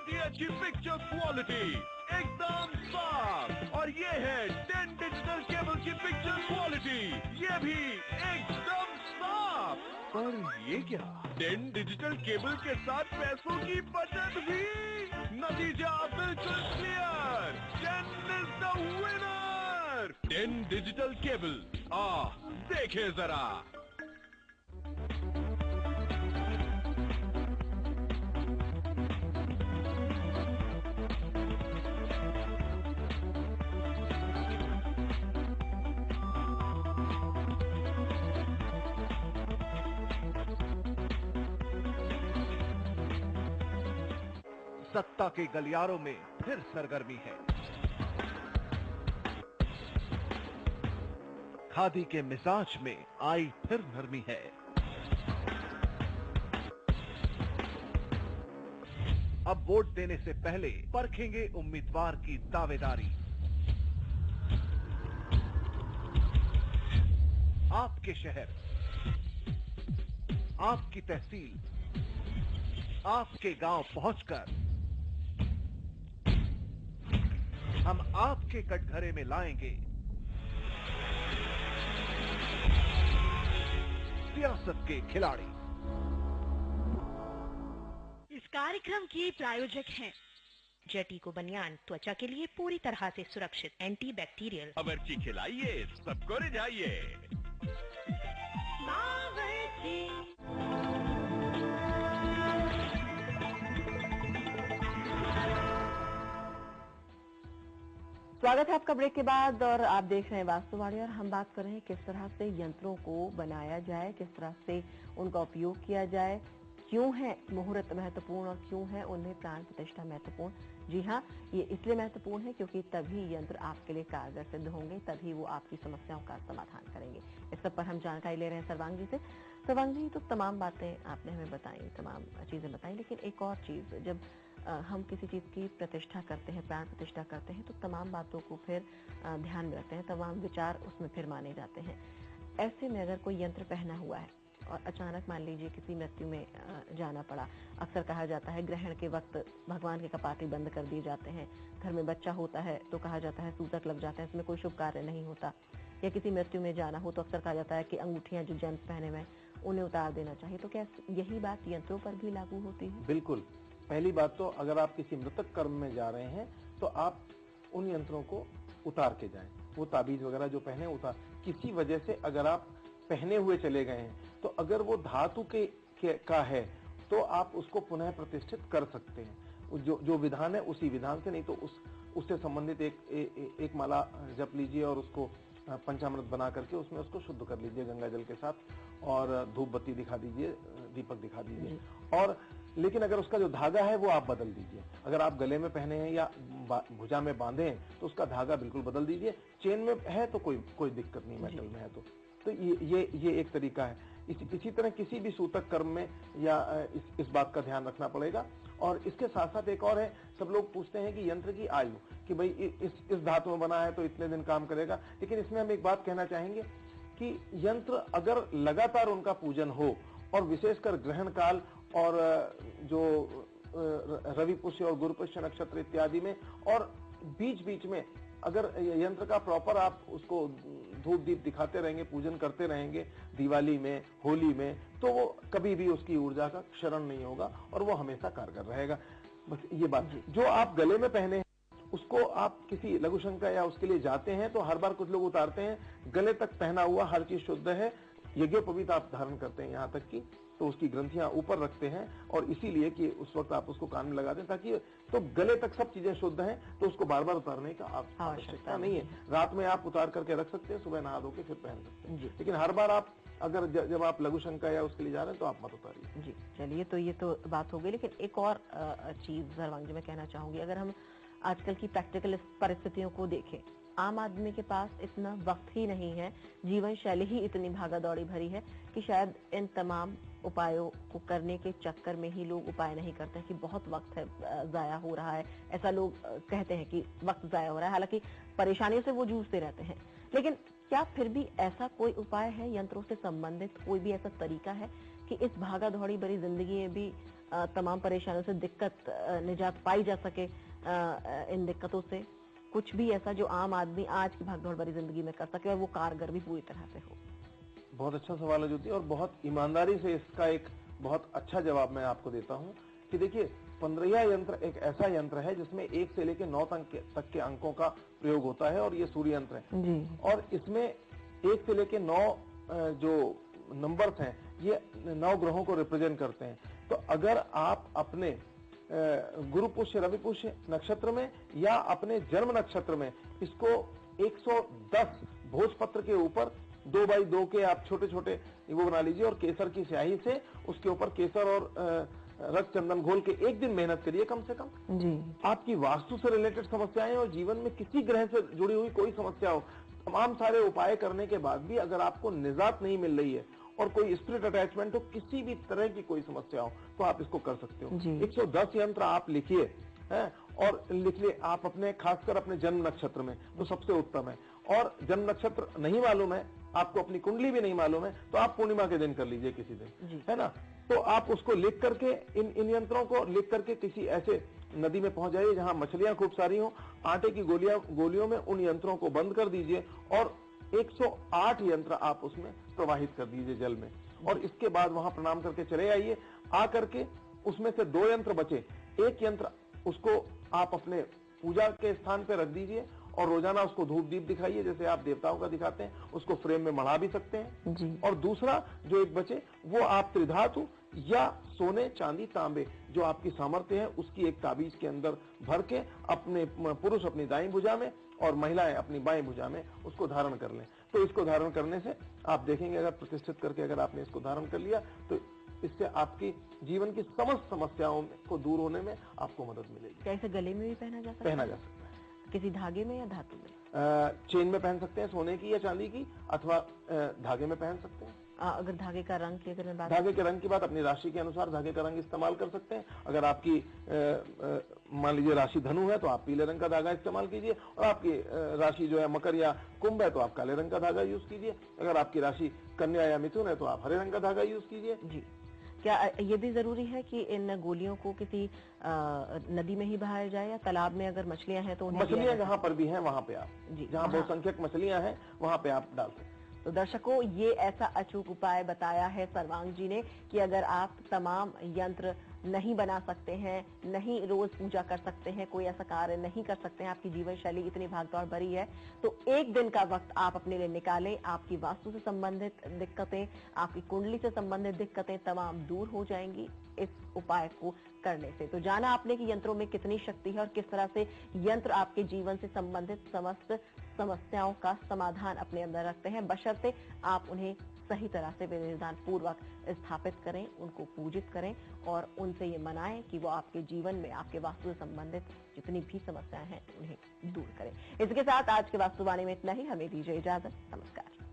बहुत ही अच्छी picture quality, एकदम साफ। और ये है 10 डिजिटल केबल की पिक्चर क्वालिटी, ये भी एकदम साफ। पर ये क्या, 10 डिजिटल केबल के साथ पैसों की बचत भी। नतीजा बिल्कुल clear, 10 is the winner. 10 digital cable, देखे जरा। सत्ता के गलियारों में फिर सरगर्मी है। खादी के मिजाज में आई फिर नरमी है। अब वोट देने से पहले परखेंगे उम्मीदवार की दावेदारी। आपके शहर, आपकी तहसील, आपके गांव पहुंचकर हम आपके कटघरे में लाएंगे सियासत के खिलाड़ी। इस कार्यक्रम के प्रायोजक हैं जेटिको बनियान, त्वचा के लिए पूरी तरह से सुरक्षित, एंटी बैक्टीरियल। बावर्ची खिलाइए, सबको रिझाइए। स्वागत है आपका ब्रेक के बाद और आप देख रहे हैं वास्तुवाणी और हम बात कर रहे हैं किस तरह से यंत्रों को बनाया जाए, किस तरह से उनका उपयोग किया जाए, क्यों है मुहूर्त महत्वपूर्ण और क्यों है उनमें प्राण प्रतिष्ठा महत्वपूर्ण। जी हाँ, ये इसलिए महत्वपूर्ण है क्योंकि तभी यंत्र आपके लिए कारगर सिद्ध होंगे, तभी वो आपकी समस्याओं का समाधान करेंगे। इस सब पर हम जानकारी ले रहे हैं सर्वांग जी से। सर्वांग जी, तो तमाम बातें आपने हमें बताई, तमाम चीजें बताई, लेकिन एक और चीज, जब हम किसी चीज की प्रतिष्ठा करते हैं, प्राण प्रतिष्ठा करते हैं, तो तमाम बातों को फिर ध्यान में रखते हैं, तमाम विचार उसमें फिर माने जाते हैं। ऐसे में अगर कोई यंत्र पहना हुआ है और अचानक मान लीजिए किसी मृत्यु में जाना पड़ा, अक्सर कहा जाता है ग्रहण के वक्त भगवान के कपाटे बंद कर दिए जाते हैं, घर में बच्चा होता है तो कहा जाता है सूतक लग जाता है, इसमें कोई शुभ कार्य नहीं होता, या किसी मृत्यु में जाना हो तो अक्सर कहा जाता है कि अंगूठियां जो जेंट्स पहने हुए उन्हें उतार देना चाहिए। तो क्या यही बात यंत्रों पर भी लागू होती है? बिल्कुल। पहली बात तो अगर आप किसी मृतक कर्म में जा रहे हैं तो आप उन यंत्रों को उतार के जाएं। वो ताबीज वगैरह जो पहने उतार, किसी वजह से अगर आप पहने हुए चले गए हैं तो अगर वो धातु का है तो आप उसको पुनः प्रतिष्ठित कर सकते हैं। जो विधान है उसी विधान से, नहीं तो उससे संबंधित एक माला जप लीजिए और उसको पंचामृत बना करके उसमें उसको शुद्ध कर लीजिए गंगा जल के साथ और धूप बत्ती दिखा दीजिए, दीपक दिखा दीजिए। और लेकिन अगर उसका जो धागा है वो आप बदल दीजिए। अगर आप गले में पहने हैं या भुजा में बांधे हैं तो उसका धागा बिल्कुल बदल दीजिए। चेन में है तो कोई दिक्कत नहीं, मेटल में है तो ये एक तरीका है। इसी तरह किसी भी सूतक कर्म में या इस बात का ध्यान रखना पड़ेगा। और इसके साथ साथ एक और है, सब लोग पूछते हैं कि यंत्र की आयु, कि भाई इस धातु में बना है तो इतने दिन काम करेगा। लेकिन इसमें हम एक बात कहना चाहेंगे कि यंत्र अगर लगातार उनका पूजन हो और विशेषकर ग्रहण काल और जो रवि पुष्य और गुरु पुष्य नक्षत्र इत्यादि में और बीच बीच में अगर यंत्र का प्रॉपर आप उसको धूप दीप दिखाते रहेंगे, पूजन करते रहेंगे, दिवाली में, होली में, तो वो कभी भी उसकी ऊर्जा का क्षरण नहीं होगा और वो हमेशा कारगर रहेगा। बस ये बात। जो आप गले में पहने हैं उसको आप किसी लघु शंका या उसके लिए जाते हैं तो हर बार कुछ लोग उतारते हैं। गले तक पहना हुआ हर चीज शुद्ध है। यज्ञोपवीत आप धारण करते हैं यहाँ तक कि, तो उसकी ग्रंथियां ऊपर रखते हैं और इसीलिए कि उस वक्त आप उसको कान में लगा दें ताकि, तो गले तक सब चीजें शुद्ध हैं तो उसको बार बार उतारने का आवश्यकता नहीं है। रात में आप उतार करके रख सकते हैं, सुबह नहा धो के फिर पहन सकते हैं। लेकिन हर बार आप अगर जब आप लघु शंका या उसके लिए जा रहे हैं तो आप मत उतारिए। जी चलिए, तो ये तो बात हो गई। लेकिन एक और चीज सर्वांग जी मैं कहना चाहूंगी, अगर हम आजकल की प्रैक्टिकल परिस्थितियों को देखें, आम आदमी के पास इतना वक्त ही नहीं है, जीवन शैली ही इतनी भागा दौड़ी भरी है कि शायद इन तमाम उपायों को करने के चक्कर में ही लोग उपाय नहीं करते कि बहुत वक्त है जाया हो रहा है। ऐसा लोग कहते हैं कि वक्त जाया हो रहा है, हालांकि परेशानियों से वो जूझते रहते हैं। लेकिन क्या फिर भी ऐसा कोई उपाय है यंत्रों से संबंधित, कोई भी ऐसा तरीका है कि इस भागा दौड़ी भरी जिंदगी में भी तमाम परेशानियों से निजात पाई जा सके, इन दिक्कतों से कुछ भी ऐसा जो आम आदमी आज की भागदौड़ भरी जिंदगी में कर सके और वो कारगर भी पूरी तरह से हो? बहुत अच्छा सवाल है ज्योति, और बहुत ईमानदारी से इसका एक बहुत अच्छा जवाब मैं आपको देता हूं कि देखिए, 15 यंत्र एक ऐसा यंत्र है जिसमें 1 से लेकर 9 तक के अंकों का प्रयोग होता है, और ये सूर्य यंत्र है जी। और इसमें 1 से लेकर 9 जो नंबर्स हैं ये 9 ग्रहों को रिप्रेजेंट करते हैं। तो अगर आप अपने गुरु पुष्य रवि पुष्य नक्षत्र में या अपने जन्म नक्षत्र में इसको 110 भोजपत्र के ऊपर 2x2 के आप छोटे छोटे वो बना लीजिए, और केसर की स्याही से उसके ऊपर केसर और रक्त चंदन घोल के एक दिन मेहनत करिए कम से कम जी। आपकी वास्तु से रिलेटेड समस्याएं और जीवन में किसी ग्रह से जुड़ी हुई कोई समस्या हो, तमाम सारे उपाय करने के बाद भी अगर आपको निजात नहीं मिल रही है और कोई स्पिरिट अटैचमेंट हो, किसी भी तरह की कोई समस्या हो, तो आप इसको कर सकते हो। 110 यंत्र आप लिखिए हैं और लिख लिए आप अपने, खासकर अपने जन्म नक्षत्र में, तो सबसे उत्तम है। और जन्म नक्षत्र नहीं मालूम है आपको, अपनी कुंडली भी नहीं मालूम है, तो आप पूर्णिमा के दिन कर लीजिए किसी दिन, है ना। तो आप उसको लिख करके इन यंत्रों को लिख करके किसी ऐसे नदी में पहुंच जाइए जहां मछलियां खूब सारी हो, आटे की गोलियों में उन यंत्रों को बंद कर दीजिए और 108 यंत्र आप उसमें प्रवाहित कर दीजिए जल में, और इसके बाद वहां प्रणाम करके चले आइए। आकर के उसमें से 2 यंत्र बचे, 1 यंत्र उसको आप अपने पूजा के स्थान पे रख दीजिए और रोजाना उसको धूप दीप दिखाइए, जैसे आप देवताओं का दिखाते हैं, उसको फ्रेम में मढ़ा भी सकते हैं जी। और दूसरा जो एक बचे वो आप त्रिधातु या सोने चांदी तांबे जो आपकी सामर्थ्य है उसकी एक ताबीज के अंदर भर के अपने पुरुष अपनी दाईं भुजा में और महिलाएं अपनी बाएं भुजा में उसको धारण कर लें। तो इसको धारण करने से आप देखेंगे, अगर प्रतिष्ठित करके अगर आपने इसको धारण कर लिया तो इससे आपकी जीवन की समस्त समस्याओं को दूर होने में आपको मदद मिलेगी। क्या इसे गले में भी पहना जा सकता है? पहना जा सकता है। किसी धागे में या धातु में? चेन में पहन सकते हैं, सोने की या चांदी की, अथवा धागे में पहन सकते हैं। अगर धागे का रंग की अगर मैं बात, धागे के रंग की बात, अपनी राशि के अनुसार धागे का रंग इस्तेमाल कर सकते हैं। अगर आपकी मान लीजिए राशि धनु है तो आप पीले रंग का धागा इस्तेमाल कीजिए, और आपकी राशि जो है मकर या कुंभ है तो आप काले रंग का धागा यूज कीजिए। अगर आपकी राशि कन्या या मिथुन है तो आप हरे रंग का धागा यूज कीजिए। जी। क्या ये भी जरूरी है कि इन गोलियों को किसी नदी में ही बहाया जाए या तालाब में अगर मछलियां हैं तो उन्हें? मछलियां जहां पर भी हैं वहां पे आप, जहां बहुसंख्यक मछलियां हैं वहां पे आप डाल सकते हैं। तो दर्शकों, ये ऐसा अचूक उपाय बताया है सर्वांग जी ने कि अगर आप तमाम यंत्र नहीं बना सकते हैं, नहीं रोज पूजा कर सकते हैं, कोई ऐसा कार्य नहीं कर सकते हैं, आपकी जीवन शैली इतनी भागदौड़ भरी है, तो एक दिन का वक्त आप अपने लिए निकालें। आपकी वास्तु से संबंधित दिक्कतें, आपकी कुंडली से संबंधित दिक्कतें तमाम दूर हो जाएंगी इस उपाय को करने से। तो जाना आपने कि यंत्रों में कितनी शक्ति है और किस तरह से यंत्र आपके जीवन से संबंधित समस्त समस्याओं का समाधान अपने अंदर रखते हैं, बशर्ते आप उन्हें सही तरह से विनिर्धान पूर्वक स्थापित करें, उनको पूजित करें और उनसे ये मनाएं कि वो आपके जीवन में आपके वास्तु से संबंधित जितनी भी समस्याएं हैं उन्हें दूर करें। इसके साथ आज के वास्तुवाणी में इतना ही। हमें दीजिए इजाजत। नमस्कार।